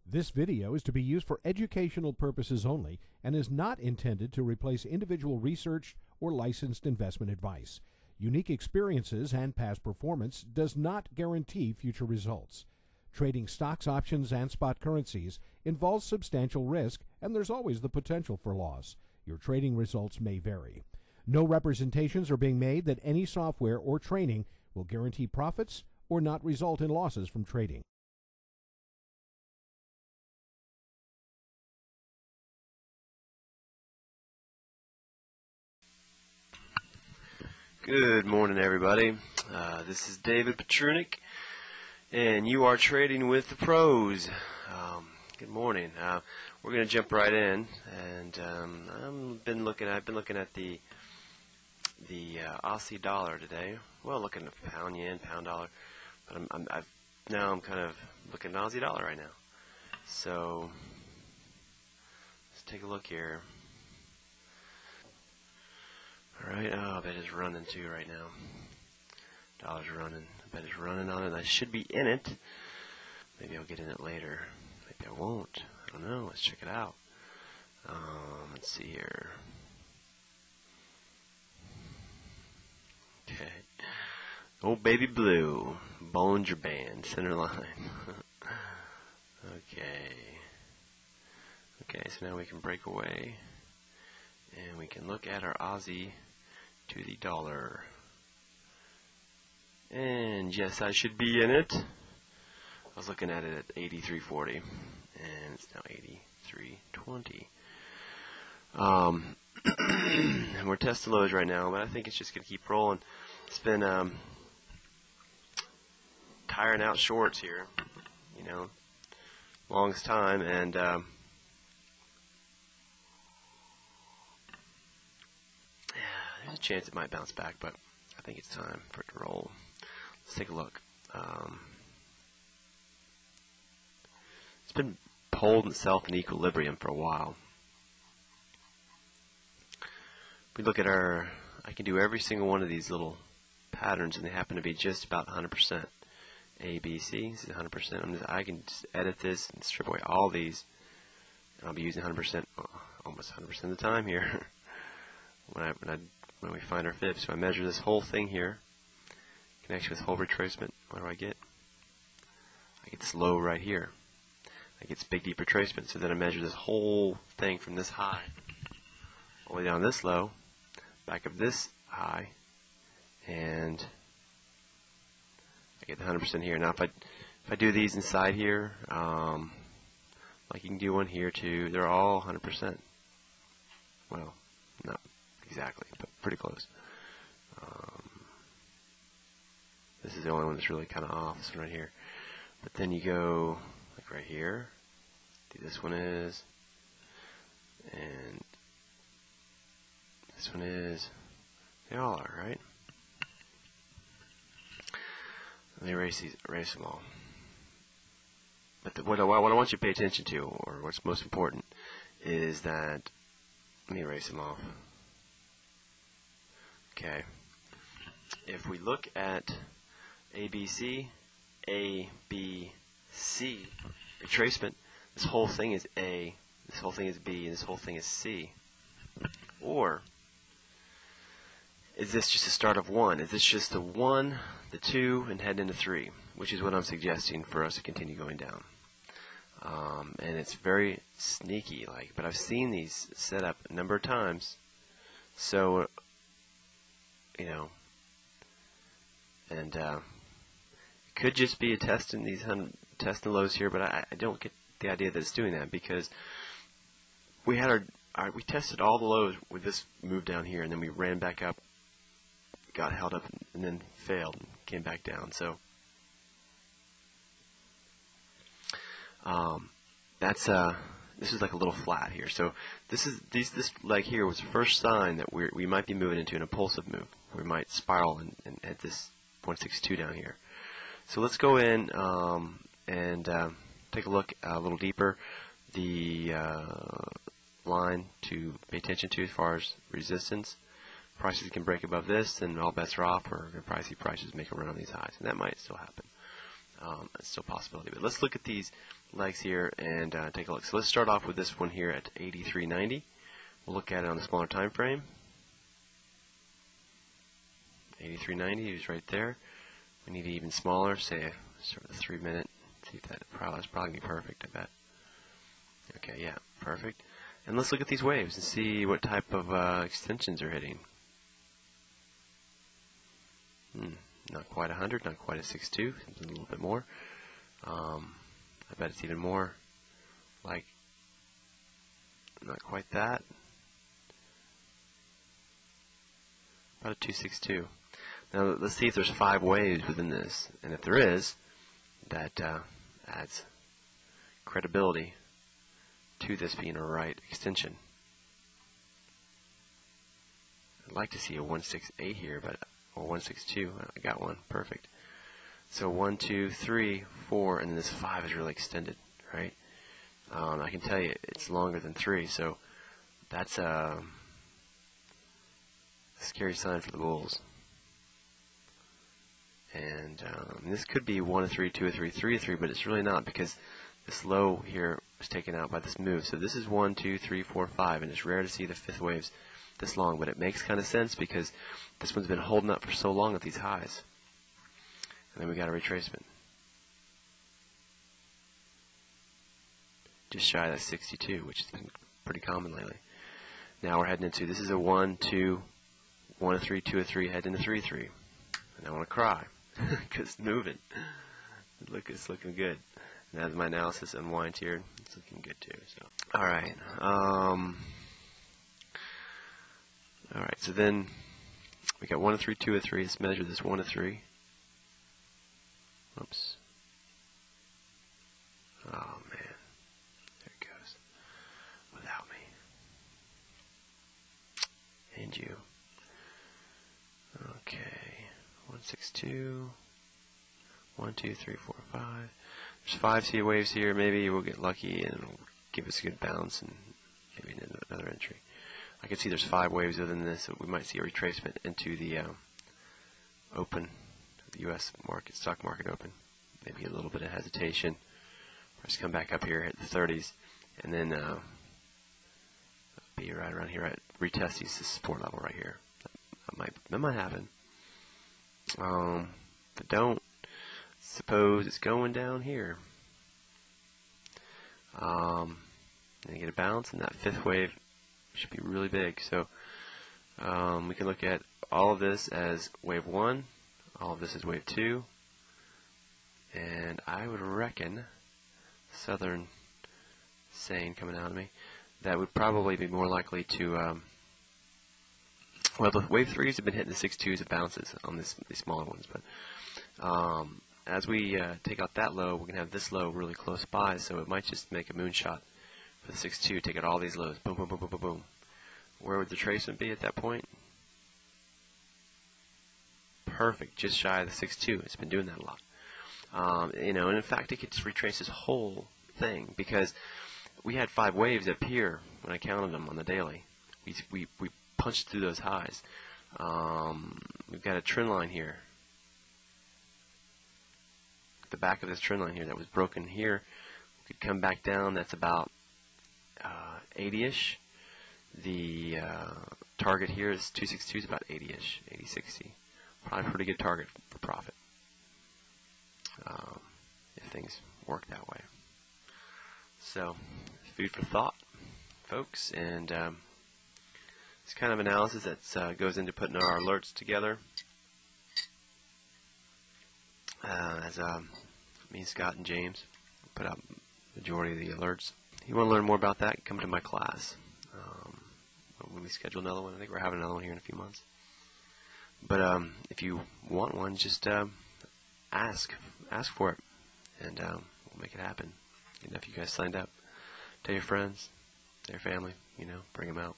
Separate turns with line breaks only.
This video is to be used for educational purposes only and is not intended to replace individual research or licensed investment advice. Unique experiences and past performance does not guarantee future results. Trading stocks, options, and spot currencies involves substantial risk, and there's always the potential for loss. Your trading results may vary. No representations are being made that any software or training will guarantee profits or not result in losses from trading.
Good morning, everybody. This is David Petrunik, and you are trading with the pros. Good morning. We're going to jump right in, and I've been looking at the Aussie dollar today. Well, looking at pound yen, pound dollar, but now I'm kind of looking at Aussie dollar right now. So let's take a look here. Alright, I bet it's running too right now. Dollar's running. I bet it's running on it. I should be in it. Maybe I'll get in it later. Maybe I won't. I don't know. Let's check it out. Let's see here. Okay. Old baby blue. Bollinger Band. Center line. Okay. Okay, so now we can break away. And we can look at our Aussie to the dollar. And yes, I should be in it. I was looking at it at 83.40, and it's now 83.20. And we're testing lows right now, but I think it's just going to keep rolling. It's been tiring out shorts here, longest time, and there's a chance it might bounce back, but I think it's time for it to roll. Let's take a look. It's been holding itself in equilibrium for a while. If we look at I can do every single one of these little patterns, and they happen to be just about 100%. A, B, C, this is 100%. I can just edit this and strip away all these, and I'll be using 100%, almost 100% of the time here. When we find our fib. So I measure this whole thing here, connection with whole retracement. What do I get? I get this low right here. I get this big deep retracement. So then I measure this whole thing from this high all the way down this low, back up this high, and I get the 100% here. Now if I do these inside here, like you can do one here too, they're all 100%. Well, not exactly, but pretty close. This is the only one that's really kind of off, this one right here. But then you go, like right here, this one is, and this one is, they all are, right? Let me erase them all. But what I want you to pay attention to, or what's most important, is that, let me erase them off. Okay, if we look at ABC, retracement, this whole thing is A, this whole thing is B, and this whole thing is C. Or, is this just a start of 1? Is this just the 1, the 2, and head into 3? Which is what I'm suggesting for us to continue going down. And it's very sneaky, but I've seen these set up a number of times. So, and it could just be a testing these testing lows here, but I don't get the idea that it's doing that, because we had we tested all the lows with this move down here, and then we ran back up, got held up, and then failed and came back down. So this is like a little flat here. So this leg here was the first sign that we might be moving into an impulsive move. We might spiral and at this 162 down here. So let's go in and take a look a little deeper. The line to pay attention to as far as resistance. Prices can break above this, and all bets are off, or we're going to probably see prices make a run on these highs, and that might still happen. It's still a possibility. But let's look at these legs here and take a look. So let's start off with this one here at 83.90. We'll look at it on a smaller time frame. 83.90 is right there. We need it even smaller, say sort of a 3 minute. See if that's probably going to be perfect, I bet. Okay, yeah, perfect. And let's look at these waves and see what type of extensions are hitting. Not quite 100, not quite a 6.2, something a little bit more. I bet it's even more like, not quite that. About a 2.62. Now let's see if there's 5 waves within this, and if there is, that adds credibility to this being a right extension. I'd like to see a 168 here, but or 162. I got one, perfect. So 1, 2, 3, 4, and then this 5 is really extended, right? I can tell you it's longer than 3, so that's a scary sign for the bulls. And this could be 1 to 3, 2 to 3, 3 to 3, but it's really not because this low here was taken out by this move. So this is 1, 2, 3, 4, 5, and it's rare to see the 5th waves this long, but it makes kind of sense because this one's been holding up for so long at these highs. And then we got a retracement. Just shy of that 62, which has been pretty common lately. Now we're heading into, this is a 1, 2, 1 to 3, 2 to 3, heading into 3, 3. And I want to cry because it's moving. It's looking good. And as my analysis unwinds here, it's looking good too. So, all right. All right. So then we got 1 to 3, 2 to 3. Let's measure this 1 to 3. Oops. Oh man, there it goes. Without me. And you. Okay. 162. 1, 2, 3, 4, 5. There's 5 C waves here. Maybe we'll get lucky and it'll give us a good bounce and maybe another entry. I can see there's 5 waves within this, so we might see a retracement into the open, the U.S. market, stock market open. Maybe a little bit of hesitation. Just come back up here, hit the 30s, and then be right around here. Retest this support level right here. That might happen. But don't suppose it's going down here. And you get a bounce, and that 5th wave should be really big. So we can look at all of this as wave 1, all of this is wave 2, and I would reckon, southern saying coming out of me, that would probably be more likely to, well, the wave 3s have been hitting the 6.2s of bounces on these smaller ones, but as we take out that low, we're going to have this low really close by, so it might just make a moonshot for the 6.2, take out all these lows, boom, boom, boom, boom, boom, boom. Where would the retracement be at that point? Perfect, just shy of the 6.2. It's been doing that a lot. You know, and in fact, it could just retrace this whole thing because we had 5 waves up here when I counted them on the daily. We punched through those highs. We've got a trend line here. The back of this trend line here that was broken here. We could come back down. That's about 80-ish. The target here is 262 is about 80-ish, 80-60. Probably a pretty good target for profit if things work that way. So, food for thought, folks, and it's kind of analysis that goes into putting our alerts together. As me, Scott, and James put out the majority of the alerts. If you want to learn more about that, come to my class. When we schedule another one, I think we're having another one here in a few months. But if you want one, just ask for it, and we'll make it happen. And if you guys signed up, tell your friends, tell your family, you know, bring them out.